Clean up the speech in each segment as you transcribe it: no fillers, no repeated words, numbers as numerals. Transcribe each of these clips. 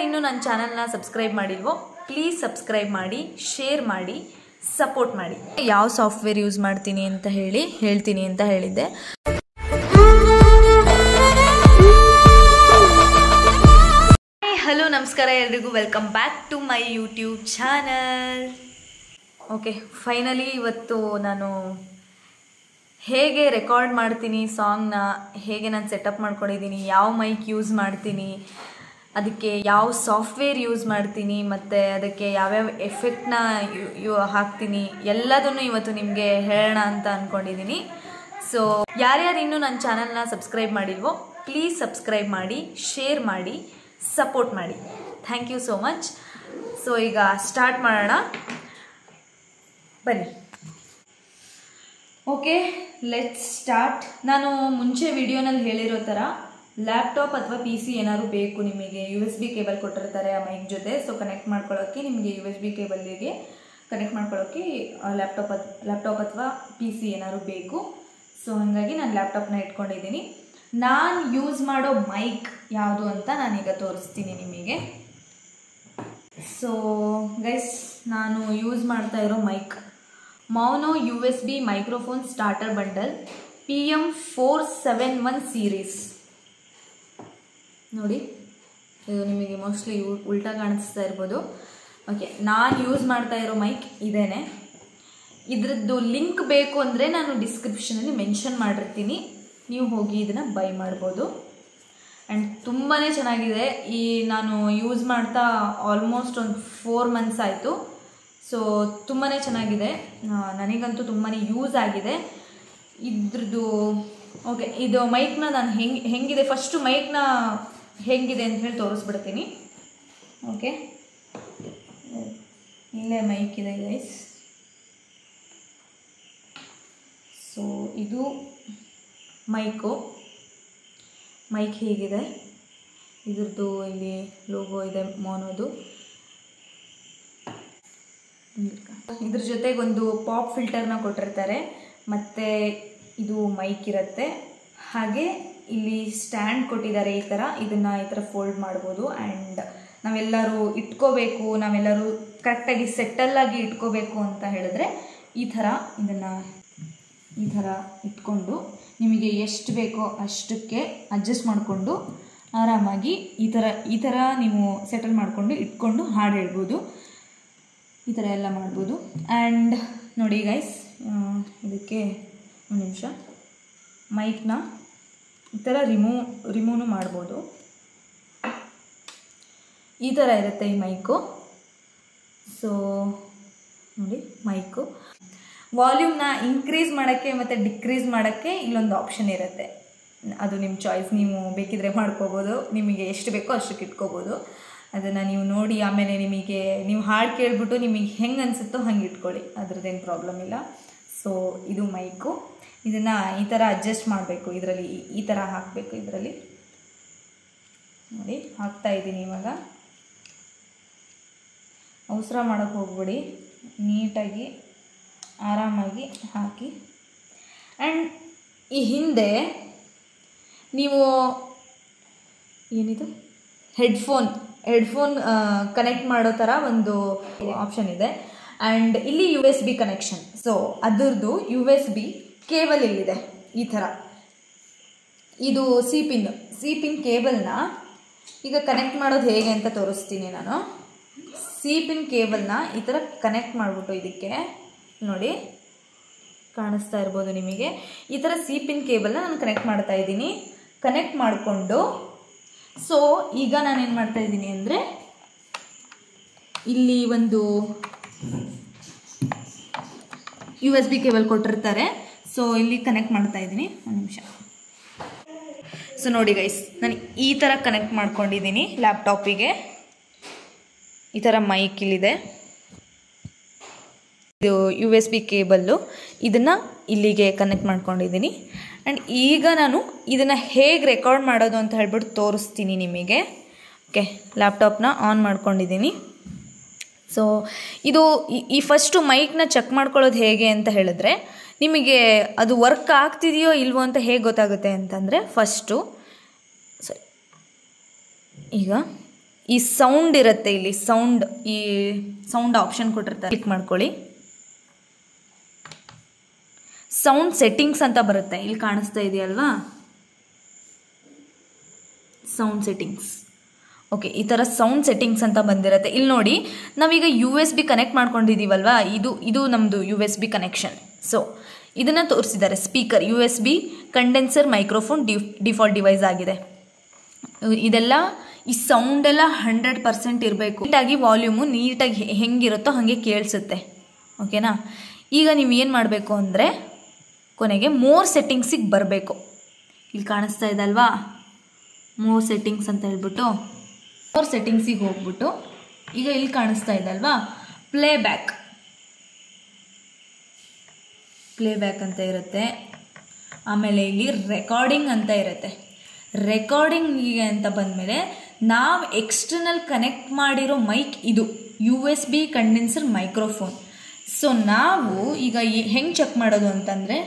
ಇನ್ನೂ ನನ್ನ ಚಾನಲ್ನ ಸಬ್ಸ್ಕ್ರೈಬ್ ಮಾಡಿಲ್ವೋ ಪ್ಲೀಸ್ ಸಬ್ಸ್ಕ್ರೈಬ್ ಮಾಡಿ, ಶೇರ್ ಮಾಡಿ, ಸಪೋರ್ಟ್ ಮಾಡಿ. ಯಾವ ಸಾಫ್ಟ್ವೇರ್ ಯೂಸ್ ಮಾಡ್ತೀನಿ ಅಂತ ಹೇಳ್ತೀನಿ ಅಂತ ಹೇಳಿದ್ದೆ. ಹಲೋ ನಮಸ್ಕಾರ ಎಲ್ರಿಗೂ, welcome back to my YouTube channel. Okay, finally ಇವತ್ತು ನಾನು ಹೇಗೆ ರೆಕಾರ್ಡ್ ಮಾಡ್ತೀನಿ ಸಾಂಗ್ನ, ಹೇಗೆ ನಾನು ಸೆಟಪ್ ಮಾಡ್ಕೊಂಡಿದ್ದೀನಿ, ಯಾವ ಮೈಕ್ ಯೂಸ್ ಮಾಡ್ತೀನಿ, ಅದಕ್ಕೆ ಯಾವ ಸಾಫ್ಟ್ವೇರ್ ಯೂಸ್ ಮಾಡ್ತೀನಿ, ಮತ್ತು ಅದಕ್ಕೆ ಯಾವ್ಯಾವ ಎಫೆಕ್ಟ್ನ ಹಾಕ್ತೀನಿ, ಎಲ್ಲದನ್ನು ಇವತ್ತು ನಿಮಗೆ ಹೇಳೋಣ ಅಂತ ಅಂದ್ಕೊಂಡಿದ್ದೀನಿ. ಸೊ ಯಾರ್ಯಾರು ಇನ್ನೂ ನನ್ನ ಚಾನಲ್ನ ಸಬ್ಸ್ಕ್ರೈಬ್ ಮಾಡಿಲ್ವೋ ಪ್ಲೀಸ್ ಸಬ್ಸ್ಕ್ರೈಬ್ ಮಾಡಿ, ಶೇರ್ ಮಾಡಿ, ಸಪೋರ್ಟ್ ಮಾಡಿ. Thank you so much. So ಈಗ ಸ್ಟಾರ್ಟ್ ಮಾಡೋಣ ಬನ್ನಿ. Okay, let's start. ನಾನು ಮುಂಚೆ ವಿಡಿಯೋನಲ್ಲಿ ಹೇಳಿರೋ ಥರ ಲ್ಯಾಪ್ಟಾಪ್ ಅಥವಾ ಪಿ ಸಿ ಏನಾದ್ರು ಬೇಕು ನಿಮಗೆ, USB ಕೇಬಲ್ ಕೊಟ್ಟಿರ್ತಾರೆ ಆ ಮೈಕ್ ಜೊತೆ. ಸೊ ಕನೆಕ್ಟ್ ಮಾಡ್ಕೊಳ್ಳೋಕ್ಕೆ ನಿಮಗೆ USB ಕೇಬಲ್ಲಿಗೆ ಕನೆಕ್ಟ್ ಮಾಡ್ಕೊಳ್ಳೋಕ್ಕೆ ಲ್ಯಾಪ್ಟಾಪ್ ಅಥವಾ ಪಿ ಸಿ ಏನಾದ್ರು ಬೇಕು. ಸೊ ಹಾಗಾಗಿ ನಾನು ಲ್ಯಾಪ್ಟಾಪ್ನ ಇಟ್ಕೊಂಡಿದ್ದೀನಿ. ನಾನು ಯೂಸ್ ಮಾಡೋ ಮೈಕ್ ಯಾವುದು ಅಂತ ನಾನೀಗ ತೋರಿಸ್ತೀನಿ ನಿಮಗೆ. ಸೊ ಗೈಸ್, ನಾನು ಯೂಸ್ ಮಾಡ್ತಾ ಇರೋ mic Maono USB microphone starter bundle PM471 series. ನೋಡಿ, ಇದು ನಿಮಗೆ ಮೋಸ್ಟ್ಲಿ ಉಲ್ಟಾ ಕಾಣಿಸ್ತಾ ಇರ್ಬೋದು. ಓಕೆ, ನಾನು ಯೂಸ್ ಮಾಡ್ತಾ ಇರೋ ಮೈಕ್ ಇದೇನೆ. ಇದ್ರದ್ದು ಲಿಂಕ್ ಬೇಕು ಅಂದರೆ ನಾನು ಡಿಸ್ಕ್ರಿಪ್ಷನಲ್ಲಿ ಮೆನ್ಷನ್ ಮಾಡಿರ್ತೀನಿ, ನೀವು ಹೋಗಿ ಇದನ್ನು ಬೈ ಮಾಡ್ಬೋದು. ಆ್ಯಂಡ್ ತುಂಬಾ ಚೆನ್ನಾಗಿದೆ. ನಾನು ಯೂಸ್ ಮಾಡ್ತಾ ಆಲ್ಮೋಸ್ಟ್ ಒಂದು 4 ಮಂತ್ಸ್ ಆಯಿತು. ಸೊ ತುಂಬಾ ಚೆನ್ನಾಗಿದೆ, ನನಗಂತೂ ತುಂಬಾ ಯೂಸ್ ಆಗಿದೆ ಇದ್ರದ್ದು. ಓಕೆ, ಇದು ಮೈಕ್ನ ನಾನು ಹೆಂಗಿದೆ ಫಸ್ಟು ಮೈಕ್ನ ಹೆಂಗಿದೆ ಅಂತ ಹೇಳಿ ತೋರಿಸ್ಬಿಡ್ತೀನಿ. ಓಕೆ, ಇಲ್ಲೇ ಮೈಕ್ ಇದೆ ಗೈಸ್. ಸೊ ಇದು ಮೈಕ್ ಹೀಗಿದೆ. ಇದ್ರದ್ದು ಇಲ್ಲಿ ಲೋಗೋ ಇದೆ ಮೋನೋದು. ಇದ್ರ ಜೊತೆಗೆ ಒಂದು ಪಾಪ್ ಫಿಲ್ಟರ್ನ ಕೊಟ್ಟಿರ್ತಾರೆ, ಮತ್ತು ಇದು ಮೈಕ್ ಇರುತ್ತೆ. ಹಾಗೆ ಇಲ್ಲಿ ಸ್ಟ್ಯಾಂಡ್ ಕೊಟ್ಟಿದ್ದಾರೆ. ಈ ಥರ ಫೋಲ್ಡ್ ಮಾಡ್ಬೋದು. ಆ್ಯಂಡ್ ನಾವೆಲ್ಲರೂ ಇಟ್ಕೋಬೇಕು, ನಾವೆಲ್ಲರೂ ಕರೆಕ್ಟಾಗಿ ಸೆಟ್ಟಲ್ಲಾಗಿ ಇಟ್ಕೋಬೇಕು ಅಂತ ಹೇಳಿದ್ರೆ ಈ ಥರ ಇಟ್ಕೊಂಡು ನಿಮಗೆ ಎಷ್ಟು ಬೇಕೋ ಅಷ್ಟಕ್ಕೆ ಅಡ್ಜಸ್ಟ್ ಮಾಡಿಕೊಂಡು ಆರಾಮಾಗಿ ಈ ಥರ ನೀವು ಸೆಟಲ್ ಮಾಡಿಕೊಂಡು ಇಟ್ಕೊಂಡು ಹಾಡು ಹೇಳ್ಬೋದು. ಈ ಥರ ಎಲ್ಲ ಮಾಡ್ಬೋದು. ಆ್ಯಂಡ್ ನೋಡಿ ಗೈಸ್, ಇದಕ್ಕೆ ಒಂದು ನಿಮಿಷ, ಮೈಕ್ನ ಈ ಥರ ರಿಮೂವ್ನು ಮಾಡ್ಬೋದು. ಈ ಥರ ಇರುತ್ತೆ ಈ ಮೈಕು. ಸೊ ನೋಡಿ, ಮೈಕು ವಾಲ್ಯೂಮ್ನ ಇನ್ಕ್ರೀಸ್ ಮಾಡೋಕ್ಕೆ ಮತ್ತು ಡಿಕ್ರೀಸ್ ಮಾಡೋಕ್ಕೆ ಇಲ್ಲೊಂದು ಆಪ್ಷನ್ ಇರುತ್ತೆ. ಅದು ನಿಮ್ಮ ಚಾಯ್ಸ್, ನೀವು ಬೇಕಿದ್ರೆ ಮಾಡ್ಕೋಬೋದು. ನಿಮಗೆ ಎಷ್ಟು ಬೇಕೋ ಅಷ್ಟಕ್ಕೆ ಇಟ್ಕೋಬೋದು. ಅದನ್ನು ನೀವು ನೋಡಿ ಆಮೇಲೆ ನೀವು ಹಾಡು ಕೇಳಿಬಿಟ್ಟು ನಿಮಗೆ ಹೆಂಗೆ ಅನಿಸುತ್ತೋ ಹಂಗೆ ಇಟ್ಕೊಳ್ಳಿ, ಅದ್ರದ್ದೇನು ಪ್ರಾಬ್ಲಮ್ ಇಲ್ಲ. ಸೊ ಇದು ಮೈಕು. ಇದನ್ನು ಈ ಥರ ಅಡ್ಜಸ್ಟ್ ಮಾಡಬೇಕು. ಇದರಲ್ಲಿ ಈ ಥರ ಹಾಕಬೇಕು. ಇದರಲ್ಲಿ ನೋಡಿ, ಹಾಕ್ತಾಯಿದ್ದೀನಿ ಇವಾಗ. ಅವಸರ ಮಾಡೋಕ್ಕೆ ಹೋಗ್ಬಿಡಿ, ನೀಟಾಗಿ ಆರಾಮಾಗಿ ಹಾಕಿ. ಆ್ಯಂಡ್ ಈ ಹಿಂದೆ ನೀವು ಏನಿದು ಹೆಡ್ಫೋನ್ ಕನೆಕ್ಟ್ ಮಾಡೋ ಥರ ಒಂದು ಆಪ್ಷನ್ ಇದೆ. ಆ್ಯಂಡ್ ಇಲ್ಲಿ USB ಕನೆಕ್ಷನ್. ಸೊ ಅದರದ್ದು USB ಕೇಬಲ್ ಇಲ್ಲಿದೆ. ಈ ಥರ ಇದು ಸಿ ಪಿನ್ ಕೇಬಲ್ನ ಈಗ ಕನೆಕ್ಟ್ ಮಾಡೋದು ಹೇಗೆ ಅಂತ ತೋರಿಸ್ತೀನಿ ನಾನು. ಸಿ ಪಿನ್ ಕೇಬಲ್ನ ಈ ಥರ ಕನೆಕ್ಟ್ ಮಾಡಿಬಿಟ್ಟು ಇದಕ್ಕೆ ನೋಡಿ, ಕಾಣಿಸ್ತಾ ಇರ್ಬೋದು ನಿಮಗೆ. ಈ ಥರ ಸಿ ಪಿನ್ ಕೇಬಲ್ನ ನಾನು ಕನೆಕ್ಟ್ ಮಾಡ್ತಾ ಇದ್ದೀನಿ. ಕನೆಕ್ಟ್ ಮಾಡಿಕೊಂಡು ಸೊ ಈಗ ನಾನೇನು ಮಾಡ್ತಾ ಇದ್ದೀನಿ ಅಂದರೆ, ಇಲ್ಲಿ ಒಂದು USB ಕೇಬಲ್ ಕೊಟ್ಟಿರ್ತಾರೆ. ಸೊ ಇಲ್ಲಿ ಕನೆಕ್ಟ್ ಮಾಡ್ತಾ ಇದ್ದೀನಿ. ಒಂದು ನಿಮಿಷ. ಸೊ ನೋಡಿ ಗೈಸ್, ನಾನು ಈ ಥರ ಕನೆಕ್ಟ್ ಮಾಡ್ಕೊಂಡಿದ್ದೀನಿ ಲ್ಯಾಪ್ಟಾಪಿಗೆ. ಈ ಥರ ಮೈಕ್ ಇಲ್ಲಿದೆ, ಇದು USB ಕೇಬಲ್ಲು. ಇದನ್ನು ಇಲ್ಲಿಗೆ ಕನೆಕ್ಟ್ ಮಾಡ್ಕೊಂಡಿದ್ದೀನಿ. ಆ್ಯಂಡ್ ಈಗ ನಾನು ಇದನ್ನು ಹೇಗೆ ರೆಕಾರ್ಡ್ ಮಾಡೋದು ಅಂತ ಹೇಳ್ಬಿಟ್ಟು ತೋರಿಸ್ತೀನಿ ನಿಮಗೆ. ಓಕೆ, ಲ್ಯಾಪ್ಟಾಪ್ನ ಆನ್ ಮಾಡ್ಕೊಂಡಿದ್ದೀನಿ. ಸೊ ಇದು ಈ ಫಸ್ಟು ಮೈಕ್ನ ಚೆಕ್ ಮಾಡ್ಕೊಳ್ಳೋದು ಹೇಗೆ ಅಂತ ಹೇಳಿದ್ರೆ, ನಿಮಗೆ ಅದು ವರ್ಕ್ ಆಗ್ತಿದೆಯೋ ಇಲ್ವೋ ಅಂತ ಹೇಗೆ ಗೊತ್ತಾಗುತ್ತೆ ಅಂತಂದರೆ, ಫಸ್ಟು ಈಗ ಈ ಸೌಂಡ್ ಇರುತ್ತೆ, ಇಲ್ಲಿ ಈ ಸೌಂಡ್ ಆಪ್ಷನ್ ಕೊಟ್ಟಿರ್ತಾರೆ, ಕ್ಲಿಕ್ ಮಾಡ್ಕೊಳ್ಳಿ. ಸೌಂಡ್ ಸೆಟ್ಟಿಂಗ್ಸ್ ಅಂತ ಬರುತ್ತೆ, ಇಲ್ಲಿ ಕಾಣಿಸ್ತಾ ಇದೆಯಲ್ವಾ, ಸೌಂಡ್ ಸೆಟ್ಟಿಂಗ್ಸ್. ಓಕೆ, ಈ ಥರ ಸೌಂಡ್ ಸೆಟ್ಟಿಂಗ್ಸ್ ಅಂತ ಬಂದಿರುತ್ತೆ. ಇಲ್ಲಿ ನೋಡಿ, ನಾವೀಗ USB ಕನೆಕ್ಟ್ ಮಾಡ್ಕೊಂಡಿದ್ದೀವಲ್ವಾ, ಇದು ನಮ್ಮದು USB ಕನೆಕ್ಷನ್. ಸೊ ಇದನ್ನು ತೋರಿಸಿದ್ದಾರೆ. Speaker USB condenser microphone default device ಆಗಿದೆ. ಇದೆಲ್ಲ ಈ ಸೌಂಡೆಲ್ಲ 100% ಇರಬೇಕು. ನೀಟಾಗಿ ವಾಲ್ಯೂಮು ನೀಟಾಗಿ ಹೆಂಗಿರುತ್ತೋ ಹಾಗೆ ಕೇಳಿಸುತ್ತೆ. ಓಕೆನಾ? ಈಗ ನೀವು ಏನು ಮಾಡಬೇಕು ಅಂದರೆ ಕೊನೆಗೆ ಮೋರ್ ಸೆಟ್ಟಿಂಗ್ಸಿಗೆ ಬರಬೇಕು. ಇಲ್ಲಿ ಕಾಣಿಸ್ತಾ ಇದೆ ಅಲ್ವಾ, ಮೋರ್ ಸೆಟ್ಟಿಂಗ್ಸ್ ಅಂತ ಹೇಳ್ಬಿಟ್ಟು ಮೋರ್ ಸೆಟ್ಟಿಂಗ್ಸಿಗೆ ಹೋಗ್ಬಿಟ್ಟು ಈಗ ಇಲ್ಲಿ ಕಾಣಿಸ್ತಾ ಇದೆ ಅಲ್ವಾ, ಪ್ಲೇಬ್ಯಾಕ್ ಅಂತ ಇರುತ್ತೆ. ಆಮೇಲೆ ಇಲ್ಲಿ ರೆಕಾರ್ಡಿಂಗ್ ಅಂತ ಇರುತ್ತೆ. ರೆಕಾರ್ಡಿಂಗಿಗೆ ಅಂತ ಬಂದಮೇಲೆ ನಾವು ಎಕ್ಸ್ಟರ್ನಲ್ ಕನೆಕ್ಟ್ ಮಾಡಿರೋ ಮೈಕ್ ಇದು USB ಕಂಡೆನ್ಸರ್ ಮೈಕ್ರೋಫೋನ್. ಸೊ ನಾವು ಈಗ ಹೆಂಗೆ ಚೆಕ್ ಮಾಡೋದು ಅಂತಂದರೆ,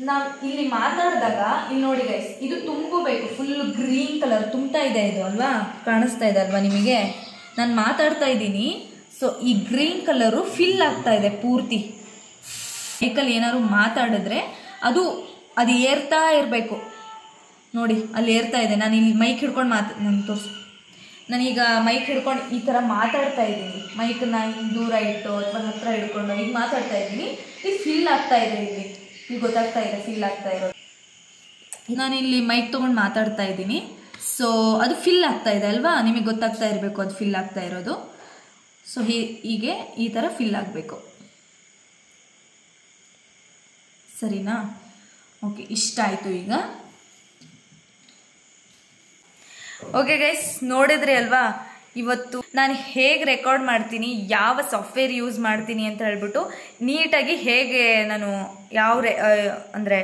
ನಾವು ಇಲ್ಲಿ ಮಾತಾಡಿದಾಗ ಇಲ್ಲಿ ನೋಡಿ ಗೈಸ್, ಇದು ತುಂಬಬೇಕು, ಫುಲ್ ಗ್ರೀನ್ ಕಲರ್ ತುಂಬ್ತಾ ಇದೆ ಇದು ಅಲ್ವಾ, ಕಾಣಿಸ್ತಾ ಇದೆ ಅಲ್ವಾ ನಿಮಗೆ, ನಾನು ಮಾತಾಡ್ತಾ ಇದ್ದೀನಿ. ಸೊ ಈ ಗ್ರೀನ್ ಕಲರು ಫಿಲ್ ಆಗ್ತಾ ಇದೆ ಪೂರ್ತಿ. ಮೈಕಲ್ಲಿ ಏನಾದ್ರು ಮಾತಾಡಿದ್ರೆ ಅದು ಏರ್ತಾ ಇರಬೇಕು. ನೋಡಿ ಅಲ್ಲಿ ಏರ್ತಾ ಇದೆ. ನಾನು ಇಲ್ಲಿ ಮೈಕ್ ಹಿಡ್ಕೊಂಡು ನಾನು ತೋರಿಸು, ನಾನೀಗ ಮೈಕ್ ಹಿಡ್ಕೊಂಡು ಈ ಥರ ಮಾತಾಡ್ತಾ ಇದ್ದೀನಿ, ಮೈಕನ್ನ ಹಿಂಗೆ ದೂರ ಇಟ್ಟು ಅಥವಾ ಹತ್ತಿರ ಹಿಡ್ಕೊಂಡು ಈಗ ಮಾತಾಡ್ತಾ ಇದ್ದೀನಿ. ಇದು ಫಿಲ್ ಆಗ್ತಾ ಇದೆ, ಇಲ್ಲಿ ಗೊತ್ತಾಗ್ತಾ ಇದೆ ಫಿಲ್ ಆಗ್ತಾ ಇರೋದು. ನಾನಿಲ್ಲಿ ಮೈಕ್ ತೊಗೊಂಡು ಮಾತಾಡ್ತಾ ಇದ್ದೀನಿ. ಸೊ ಅದು ಫಿಲ್ ಆಗ್ತಾ ಇದೆ ಅಲ್ವಾ, ನಿಮಗೆ ಗೊತ್ತಾಗ್ತಾ ಇರಬೇಕು ಅದು ಫಿಲ್ ಆಗ್ತಾ ಇರೋದು. ಸೊ ಹೀಗೆ ಈ ಥರ ಫಿಲ್ ಆಗಬೇಕು. ಸರಿನಾ? ಓಕೆ, ಇಷ್ಟ ಆಯಿತು. ಈಗ ಓಕೆ ಗೈಸ್, ನೋಡಿದ್ರಿ ಅಲ್ವಾ ಇವತ್ತು ನಾನು ಹೇಗೆ ರೆಕಾರ್ಡ್ ಮಾಡ್ತೀನಿ, ಯಾವ ಸಾಫ್ಟ್ವೇರ್ ಯೂಸ್ ಮಾಡ್ತೀನಿ ಅಂತ ಹೇಳ್ಬಿಟ್ಟು ನೀಟಾಗಿ ಹೇಗೆ ನಾನು ಅಂದರೆ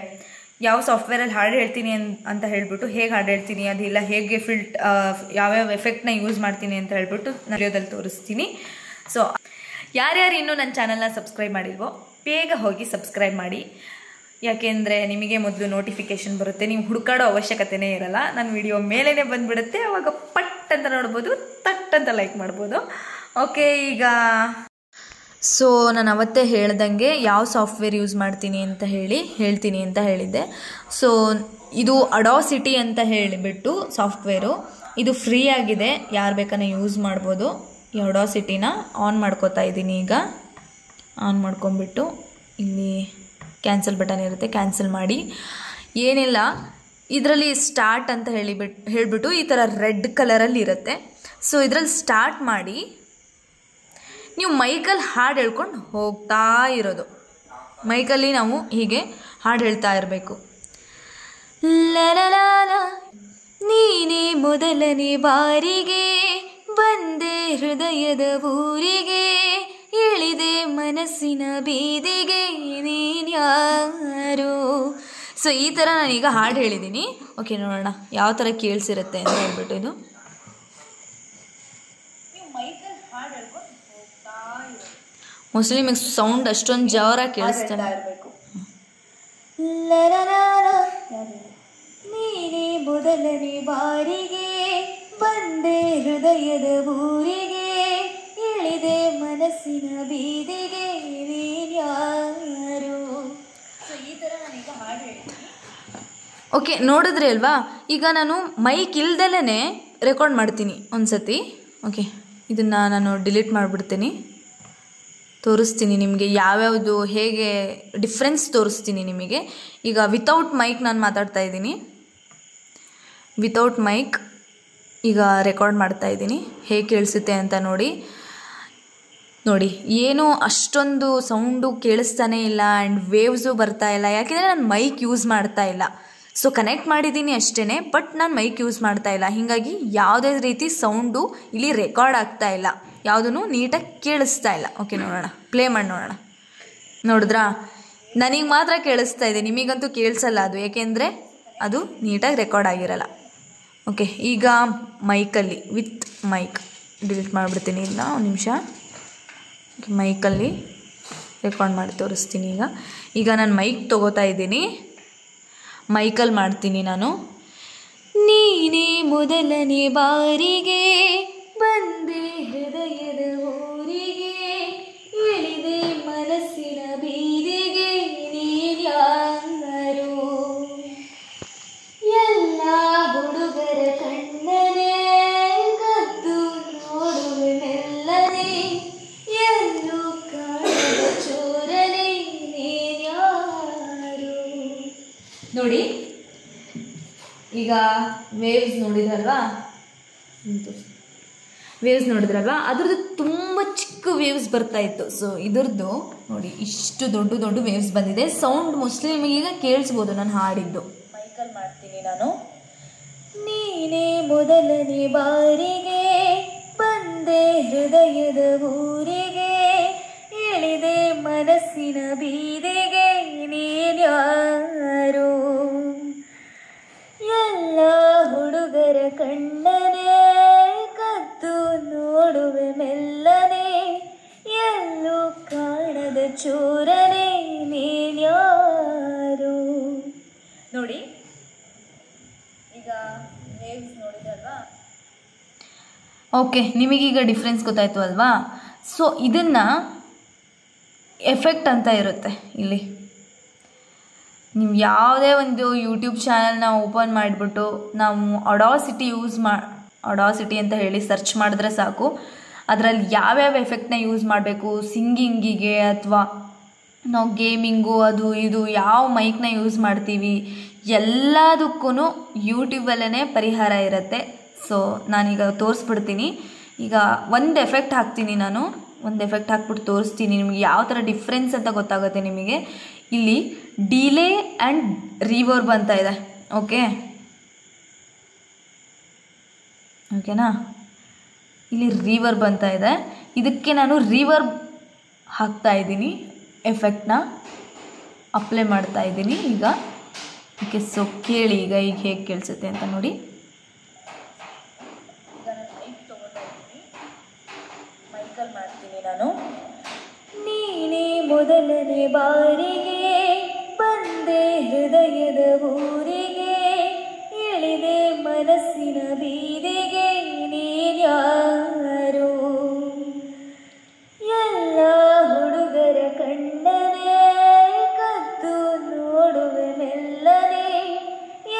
ಯಾವ ಸಾಫ್ಟ್ವೇರಲ್ಲಿ ಹಾಡು ಹೇಳ್ತೀನಿ ಅಂತ ಹೇಳ್ಬಿಟ್ಟು ಹೇಗೆ ಹಾಡು ಹೇಳ್ತೀನಿ, ಅದೆಲ್ಲ ಹೇಗೆ ಯಾವ್ಯಾವ ಎಫೆಕ್ಟ್ನ ಯೂಸ್ ಮಾಡ್ತೀನಿ ಅಂತ ಹೇಳ್ಬಿಟ್ಟು ವಿಡಿಯೋದಲ್ಲಿ ತೋರಿಸ್ತೀನಿ. ಸೊ ಯಾರ್ಯಾರು ಇನ್ನೂ ನನ್ನ ಚಾನಲ್ನ ಸಬ್ಸ್ಕ್ರೈಬ್ ಮಾಡಿಲ್ವೋ ಬೇಗ ಹೋಗಿ ಸಬ್ಸ್ಕ್ರೈಬ್ ಮಾಡಿ. ಯಾಕೆಂದರೆ ನಿಮಗೆ ಮೊದಲು ನೋಟಿಫಿಕೇಷನ್ ಬರುತ್ತೆ, ನೀವು ಹುಡುಕಾಡೋ ಅವಶ್ಯಕತೆನೇ ಇರಲ್ಲ. ನನ್ನ ವಿಡಿಯೋ ಮೇಲೇ ಬಂದುಬಿಡುತ್ತೆ, ಅವಾಗ ಪಟ್ ಅಂತ ನೋಡ್ಬೋದು, ತಟ್ ಅಂತ ಲೈಕ್ ಮಾಡ್ಬೋದು. ಓಕೆ, ಈಗ ಸೊ ನಾನು ಅವತ್ತೇ ಹೇಳ್ದಂಗೆ ಯಾವ ಸಾಫ್ಟ್ವೇರ್ ಯೂಸ್ ಮಾಡ್ತೀನಿ ಅಂತ ಹೇಳ್ತೀನಿ ಅಂತ ಹೇಳಿದ್ದೆ. ಸೊ ಇದು ಅಡಾಸಿಟಿ ಅಂತ ಹೇಳಿಬಿಟ್ಟು ಸಾಫ್ಟ್ವೇರು, ಇದು ಫ್ರೀ ಆಗಿದೆ, ಯಾರು ಬೇಕಾದ್ರೆ ಯೂಸ್ ಮಾಡ್ಬೋದು. ಈ ಅಡಾಸಿಟಿನ ಆನ್ ಮಾಡ್ಕೋತಾ ಇದ್ದೀನಿ. ಈಗ ಆನ್ ಮಾಡ್ಕೊಂಬಿಟ್ಟು ಇಲ್ಲಿ ಕ್ಯಾನ್ಸಲ್ ಬಟನ್ ಇರುತ್ತೆ, ಕ್ಯಾನ್ಸಲ್ ಮಾಡಿ. ಏನಿಲ್ಲ, ಇದರಲ್ಲಿ ಸ್ಟಾರ್ಟ್ ಅಂತ ಹೇಳಿಬಿಟ್ಟು ಈ ಥರ ರೆಡ್ ಕಲರಲ್ಲಿ ಇರುತ್ತೆ. ಸೊ ಇದರಲ್ಲಿ ಸ್ಟಾರ್ಟ್ ಮಾಡಿ ನೀವು ಮೈಕಲ್ಲಿ ಹಾಡು ಹೇಳ್ಕೊಂಡು ಹೋಗ್ತಾ ಇರೋದು. ಮೈಕಲ್ಲಿ ನಾವು ಹೀಗೆ ಹಾಡು ಹೇಳ್ತಾ ಇರಬೇಕು. ಲಲಲಾಲ ನೀನೇ ಮೊದಲನೇ ಬಾರಿಗೆ ಬಂದೆ ಹೃದಯದ ಊರಿಗೆ, ಇಳಿದೆ ಮನಸ್ಸಿನ ಬೀದಿಗೆ ನೀನ್ಯಾರು. ಸೊ ಈ ಥರ ನಾನೀಗ ಹಾಡು ಹೇಳಿದ್ದೀನಿ. ಓಕೆ, ನೋಡೋಣ ಯಾವ ಥರ ಕೇಳಿಸಿರುತ್ತೆ ಅಂತ ಹೇಳ್ಬಿಟ್ಟು. ಇದು ಮೋಸ್ಟ್ಲಿ ನಿಮಗೆ ಸೌಂಡ್ ಅಷ್ಟೊಂದು ಜೋರಾಗಿ ಕೇಳಿಸ್ತಾ ಇರಬೇಕು. ನೀನೇ ಮೊದಲನೇ ಬಾರಿಗೆ ಬಂದೆ ಹೃದಯದ ಊರಿಗೆ, ಇಳಿದೆ ಮನಸ್ಸಿನ ಬೀದಿಗೆ ನೀನ್ಯಾರು. ಸೊ ಈ ಥರ ನಾನೀಗ ಹಾಡು ಹೇಳ್ತೀನಿ. ಓಕೆ, ನೋಡಿದ್ರಿ ಅಲ್ವಾ, ಈಗ ನಾನು ಮೈಕ್ ಇಲ್ದಲೇ ರೆಕಾರ್ಡ್ ಮಾಡ್ತೀನಿ ಒಂದ್ಸತಿ. ಓಕೆ, ಇದನ್ನು ನಾನು ಡಿಲೀಟ್ ಮಾಡಿಬಿಡ್ತೀನಿ, ತೋರಿಸ್ತೀನಿ ನಿಮಗೆ ಯಾವ್ಯಾವುದು ಹೇಗೆ ಡಿಫ್ರೆನ್ಸ್ ತೋರಿಸ್ತೀನಿ ನಿಮಗೆ. ಈಗ ವಿತೌಟ್ ಮೈಕ್ ನಾನು ಮಾತಾಡ್ತಾ ಇದ್ದೀನಿ, ವಿತೌಟ್ ಮೈಕ್ ಈಗ ರೆಕಾರ್ಡ್ ಮಾಡ್ತಾ ಇದ್ದೀನಿ, ಹೇಗೆ ಕೇಳಿಸುತ್ತೆ ಅಂತ ನೋಡಿ. ಏನು ಅಷ್ಟೊಂದು ಸೌಂಡು ಕೇಳಿಸ್ತಾನೆ ಇಲ್ಲ ಆ್ಯಂಡ್ ವೇವ್ಸು ಬರ್ತಾ ಇಲ್ಲ, ಯಾಕೆಂದರೆ ನಾನು ಮೈಕ್ ಯೂಸ್ ಮಾಡ್ತಾ ಇಲ್ಲ. ಸೊ ಕನೆಕ್ಟ್ ಮಾಡಿದ್ದೀನಿ ಅಷ್ಟೇ, ಬಟ್ ನಾನು ಮೈಕ್ ಯೂಸ್ ಮಾಡ್ತಾ ಇಲ್ಲ. ಹೀಗಾಗಿ ಯಾವುದೇ ರೀತಿ ಸೌಂಡು ಇಲ್ಲಿ ರೆಕಾರ್ಡ್ ಆಗ್ತಾ ಇಲ್ಲ, ಯಾವುದೂ ನೀಟಾಗಿ ಕೇಳಿಸ್ತಾ ಇಲ್ಲ. ಓಕೆ, ನೋಡೋಣ, ಪ್ಲೇ ಮಾಡಿ ನೋಡೋಣ. ನೋಡಿದ್ರಾ, ನನಗೆ ಮಾತ್ರ ಕೇಳಿಸ್ತಾ ಇದೆ, ನಿಮಗಂತೂ ಕೇಳಿಸಲ್ಲ ಅದು, ಏಕೆಂದರೆ ಅದು ನೀಟಾಗಿ ರೆಕಾರ್ಡ್ ಆಗಿರಲ್ಲ. ಓಕೆ, ಈಗ ಮೈಕಲ್ಲಿ ವಿತ್ ಮೈಕ್ ಡಿಲೀಟ್ ಮಾಡಿಬಿಡ್ತೀನಿ. ಇದನ್ನ ಒಂದು ನಿಮಿಷ ಮೈಕಲ್ಲಿ ರೆಕಾರ್ಡ್ ಮಾಡಿ ತೋರಿಸ್ತೀನಿ. ಈಗ ನಾನು ಮೈಕ್ ತೊಗೋತಾ ಇದ್ದೀನಿ, ಮೈಕಲ್ಲಿ ಮಾಡ್ತೀನಿ ನಾನು. ನೀನೇ ಮೊದಲನೇ ಬಾರಿಗೆ ಬಂದೆ ಹೃದಯದ ಊರಿಗೆ, ಇಳಿದೆ ಮನಸ್ಸಿನ ಬೀದಿಗೆ, ನೀನ್ಯಾರು? ಎಲ್ಲ ಹುಡುಗರ ಕಣ್ಣನೆ ಕದ್ದು ನೋಡುವೆ ಮೆಲ್ಲನೆ, ಎಲ್ಲೂ ಕಾಣದ ಚೋರನೆ, ನೀನ್ಯಾರು? ನೋಡಿ, ಈಗ ವೇವ್ಸ್ ನೋಡಿದ್ರಲ್ವಾ, ಅದ್ರದ್ದು ತುಂಬ ಚಿಕ್ಕ ವೇವ್ಸ್ ಬರ್ತಾ ಇತ್ತು. ಸೊ ಇದ್ರದ್ದು ನೋಡಿ ಇಷ್ಟು ದೊಡ್ಡ ದೊಡ್ಡ ವೇವ್ಸ್ ಬಂದಿದೆ. ಸೌಂಡ್ ಮೋಸ್ಟ್ಲಿ ನಿಮಗೆ ಈಗ ಕೇಳಿಸ್ಬೋದು ನಾನು ಹಾಡಿದ್ದು. ಮೈಕಲ್ ಮಾಡ್ತೀನಿ ನಾನು. ನೀನೇ ಮೊದಲನೇ ಬಾರಿಗೆ ಬಂದೆ ಹೃದಯದ ಊರಿಗೆ, ಇಳಿದೆ ಮನಸ್ಸಿನ ಬೀದಿಗೆ, ನೀನ್ಯಾರು? ಎಲ್ಲ ಹುಡುಗರ ಕಣ್ಣನೆ ಕದ್ದು ನೋಡುವೆ ಮೆಲ್ಲನೆ, ಎಲ್ಲೂ ಕಾಣದ ಚೋರನೆ, ನೀನ್ಯಾರು? ನೋಡಿ, ಈಗ ವೇವ್ಸ್ ನೋಡಿದಲ್ವಾ? ಓಕೆ, ನಿಮಗೀಗ ಡಿಫ್ರೆನ್ಸ್ ಗೊತ್ತಾಯ್ತು ಅಲ್ವಾ? ಸೊ ಇದನ್ನು ಎಫೆಕ್ಟ್ ಅಂತ ಇರುತ್ತೆ. ಇಲ್ಲಿ ನೀವು ಯಾವುದೇ ಒಂದು ಯೂಟ್ಯೂಬ್ ಚಾನಲ್ನ ಓಪನ್ ಮಾಡಿಬಿಟ್ಟು ನಾವು ಆಡಾಸಿಟಿ ಅಂತ ಹೇಳಿ ಸರ್ಚ್ ಮಾಡಿದ್ರೆ ಸಾಕು. ಅದರಲ್ಲಿ ಯಾವ್ಯಾವ ಎಫೆಕ್ಟ್ನ ಯೂಸ್ ಮಾಡಬೇಕು, ಸಿಂಗಿಂಗಿಗೆ ಅಥವಾ ನಾವು ಗೇಮಿಂಗು ಅದು ಇದು ಯಾವ ಮೈಕ್ನ ಯೂಸ್ ಮಾಡ್ತೀವಿ ಎಲ್ಲದಕ್ಕೂ ಯೂಟ್ಯೂಬಲ್ಲೇ ಪರಿಹಾರ ಇರುತ್ತೆ. ಸೊ ನಾನೀಗ ತೋರಿಸ್ಬಿಡ್ತೀನಿ. ಈಗ ಒಂದು ಎಫೆಕ್ಟ್ ಹಾಕ್ತೀನಿ, ನಾನು ಒಂದು ಎಫೆಕ್ಟ್ ಹಾಕ್ಬಿಟ್ಟು ತೋರಿಸ್ತೀನಿ ನಿಮಗೆ ಯಾವ ಥರ ಡಿಫ್ರೆನ್ಸ್ ಅಂತ ಗೊತ್ತಾಗುತ್ತೆ ನಿಮಗೆ. ಇಲ್ಲಿ ಡಿಲೇ ಆ್ಯಂಡ್ ರಿವರ್ಬ್ ಅಂತ ಇದೆ. ಓಕೆನಾ? ಇಲ್ಲಿ ರಿವರ್ಬ್ ಅಂತ ಇದೆ. ಇದಕ್ಕೆ ನಾನು ರಿವರ್ಬ್ ಹಾಕ್ತಾ ಇದ್ದೀನಿ, ಎಫೆಕ್ಟ್ನ ಅಪ್ಲೈ ಮಾಡ್ತಾ ಇದ್ದೀನಿ ಈಗ. ಓಕೆ, ಸೊ ಕೇಳಿ ಈಗ ಹೇಗೆ ಕೇಳಿಸುತ್ತೆ ಅಂತ ನೋಡಿ. ಈಗ ನಾನು ಮೈಕ್ ತೊಗೊಳ್ತಾ ಇದ್ದೀನಿ, ಮೈಕಲ್ಲಿ ಮಾಡ್ತೀನಿ ನಾನು. ನೀನೇ ಮೊದಲನೇ ಬಾರಿಗೆ ಬಂದೆ ಹೃದಯದ ಊರಿಗೆ, ಇಳಿದೆ ಮನಸ್ಸಿನ ಬೀದಿಗೆ, ನೀನ್ಯಾರು? ಎಲ್ಲ ಹುಡುಗರ ಕಣ್ಣನೆ ಕದ್ದು ನೋಡುವೆ ಮೆಲ್ಲನೆ,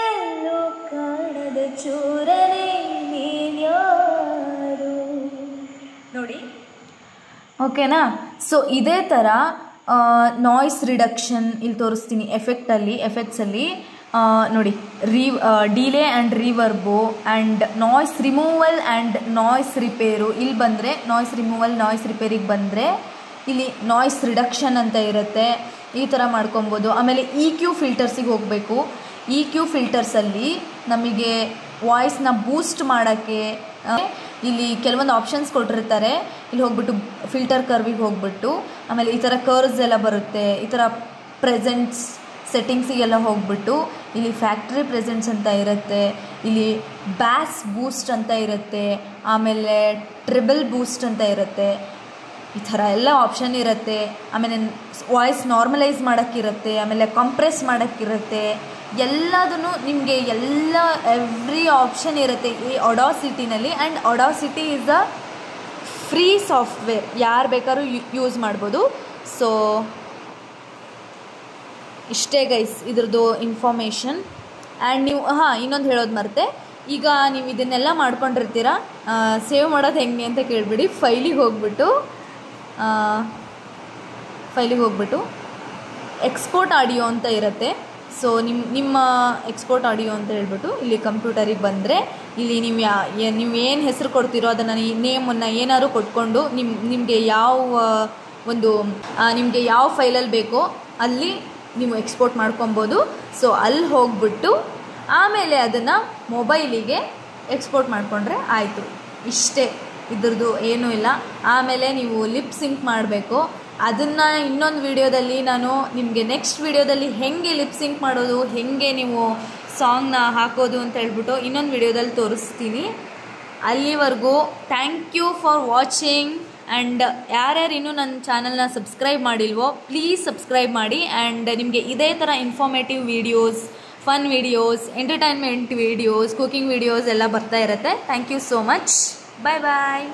ಎಲ್ಲೂ ಕಾಣದ ಚೋರನೆ, ನೀನ್ಯಾರು? ನೋಡಿ, ಓಕೆನಾ? ಸೊ ಇದೇ ಥರ ನಾಯ್ಸ್ ರಿಡಕ್ಷನ್ ಇಲ್ಲಿ ತೋರಿಸ್ತೀನಿ. ಎಫೆಕ್ಟ್ಸಲ್ಲಿ ನೋಡಿ, delay and reverb and noise removal and noise repair. ಇಲ್ಲಿ ಬಂದರೆ ನಾಯ್ಸ್ ರಿಮೂವಲ್, ನಾಯ್ಸ್ ರಿಪೇರಿಗೆ ಬಂದರೆ ಇಲ್ಲಿ ನಾಯ್ಸ್ ರಿಡಕ್ಷನ್ ಅಂತ ಇರುತ್ತೆ. ಈ ಥರ ಮಾಡ್ಕೊಬೋದು. ಆಮೇಲೆ EQ ಫಿಲ್ಟರ್ಸಿಗೆ ಹೋಗಬೇಕು. EQ ಫಿಲ್ಟರ್ಸಲ್ಲಿ ನಮಗೆ ವಾಯ್ಸ್ನ ಬೂಸ್ಟ್ ಮಾಡೋಕ್ಕೆ ಇಲ್ಲಿ ಕೆಲವೊಂದು ಆಪ್ಷನ್ಸ್ ಕೊಟ್ಟಿರ್ತಾರೆ. ಇಲ್ಲಿ ಹೋಗ್ಬಿಟ್ಟು ಫಿಲ್ಟರ್ ಕರ್ವಿಗೆ ಹೋಗ್ಬಿಟ್ಟು ಆಮೇಲೆ ಈ ಥರ ಕರ್ವ್ಸ್ ಎಲ್ಲ ಬರುತ್ತೆ. ಈ ಥರ ಪ್ರೆಸೆಂಟ್ಸ್ ಸೆಟ್ಟಿಂಗ್ಸಿಗೆಲ್ಲ ಹೋಗ್ಬಿಟ್ಟು ಇಲ್ಲಿ ಫ್ಯಾಕ್ಟ್ರಿ ಪ್ರೆಸೆಂಟ್ಸ್ ಅಂತ ಇರುತ್ತೆ, ಇಲ್ಲಿ ಬ್ಯಾಸ್ ಬೂಸ್ಟ್ ಅಂತ ಇರುತ್ತೆ, ಆಮೇಲೆ ಟ್ರಿಬಲ್ ಬೂಸ್ಟ್ ಅಂತ ಇರುತ್ತೆ. ಈ ಥರ ಎಲ್ಲ ಆಪ್ಷನ್ ಇರುತ್ತೆ. ಆಮೇಲೆ ವಾಯ್ಸ್ ನಾರ್ಮಲೈಸ್ ಮಾಡೋಕ್ಕಿರುತ್ತೆ, ಆಮೇಲೆ ಕಂಪ್ರೆಸ್ ಮಾಡೋಕ್ಕಿರುತ್ತೆ. ಎಲ್ಲದೂ ನಿಮಗೆ ಎವ್ರಿ ಆಪ್ಷನ್ ಇರುತ್ತೆ ಈ ಆಡಾಸಿಟಿನಲ್ಲಿ. And Audacity is a free software, ಯಾರು ಬೇಕಾದ್ರೂ ಯೂಸ್ ಮಾಡ್ಬೋದು. ಸೊ ಇಷ್ಟೇ ಗೈಸ್ ಇದ್ರದ್ದು ಇನ್ಫಾರ್ಮೇಷನ್. ಆ್ಯಂಡ್ ನೀವು ಇನ್ನೊಂದು ಹೇಳೋದು ಮರೆತೆ, ಈಗ ನೀವು ಇದನ್ನೆಲ್ಲ ಮಾಡ್ಕೊಂಡಿರ್ತೀರ, ಸೇವ್ ಮಾಡೋದು ಹೆಂಗೆ ಅಂತ ಕೇಳಿಬಿಡಿ. ಫೈಲಿಗೆ ಹೋಗ್ಬಿಟ್ಟು ಎಕ್ಸ್ಪೋರ್ಟ್ ಆಡಿಯೋ ಅಂತ ಇರುತ್ತೆ. ಸೊ ನಿಮ್ಮ ಎಕ್ಸ್ಪೋರ್ಟ್ ಆಡಿಯೋ ಅಂತ ಹೇಳ್ಬಿಟ್ಟು ಇಲ್ಲಿ ಕಂಪ್ಯೂಟರಿಗೆ ಬಂದರೆ ಇಲ್ಲಿ ನೀವು ಏನು ಹೆಸರು ಕೊಡ್ತೀರೋ ಅದನ್ನು ನೇಮನ್ನು ಏನಾದ್ರು ಕೊಟ್ಕೊಂಡು ನಿಮಗೆ ಯಾವ ಫೈಲಲ್ಲಿ ಬೇಕೋ ಅಲ್ಲಿ ನೀವು ಎಕ್ಸ್ಪೋರ್ಟ್ ಮಾಡ್ಕೊಬೋದು. ಸೊ ಅಲ್ಲಿ ಹೋಗ್ಬಿಟ್ಟು ಆಮೇಲೆ ಅದನ್ನು ಮೊಬೈಲಿಗೆ ಎಕ್ಸ್ಪೋರ್ಟ್ ಮಾಡಿಕೊಂಡ್ರೆ ಆಯಿತು. ಇಷ್ಟೇ, ಇದ್ರದ್ದು ಏನೂ ಇಲ್ಲ. ಆಮೇಲೆ ನೀವು ಲಿಪ್ ಸಿಂಕ್ ಮಾಡಬೇಕು. ಅದನ್ನು ಇನ್ನೊಂದು ವಿಡಿಯೋದಲ್ಲಿ ನಾನು ನಿಮಗೆ ನೆಕ್ಸ್ಟ್ ವಿಡಿಯೋದಲ್ಲಿ ಹೇಗೆ ಲಿಪ್ ಸಿಂಕ್ ಮಾಡೋದು, ಹೇಗೆ ನೀವು ಸಾಂಗ್ನ ಹಾಕೋದು ಅಂತ ಹೇಳ್ಬಿಟ್ಟು ಇನ್ನೊಂದು ವಿಡಿಯೋದಲ್ಲಿ ತೋರಿಸ್ತೀನಿ. ಅಲ್ಲಿವರೆಗೂ thank you for watching. And ಯಾರ್ಯಾರು ಇನ್ನೂ ನನ್ನ ಚಾನಲ್ನ ಸಬ್ಸ್ಕ್ರೈಬ್ ಮಾಡಿಲ್ವೋ ಪ್ಲೀಸ್ ಸಬ್ಸ್ಕ್ರೈಬ್ ಮಾಡಿ. ಆ್ಯಂಡ್ ನಿಮಗೆ ಇದೇ ಥರ informative videos fun videos, entertainment videos, cooking videos ಎಲ್ಲ ಬರ್ತಾ ಇರುತ್ತೆ. Thank you so much. Bye bye.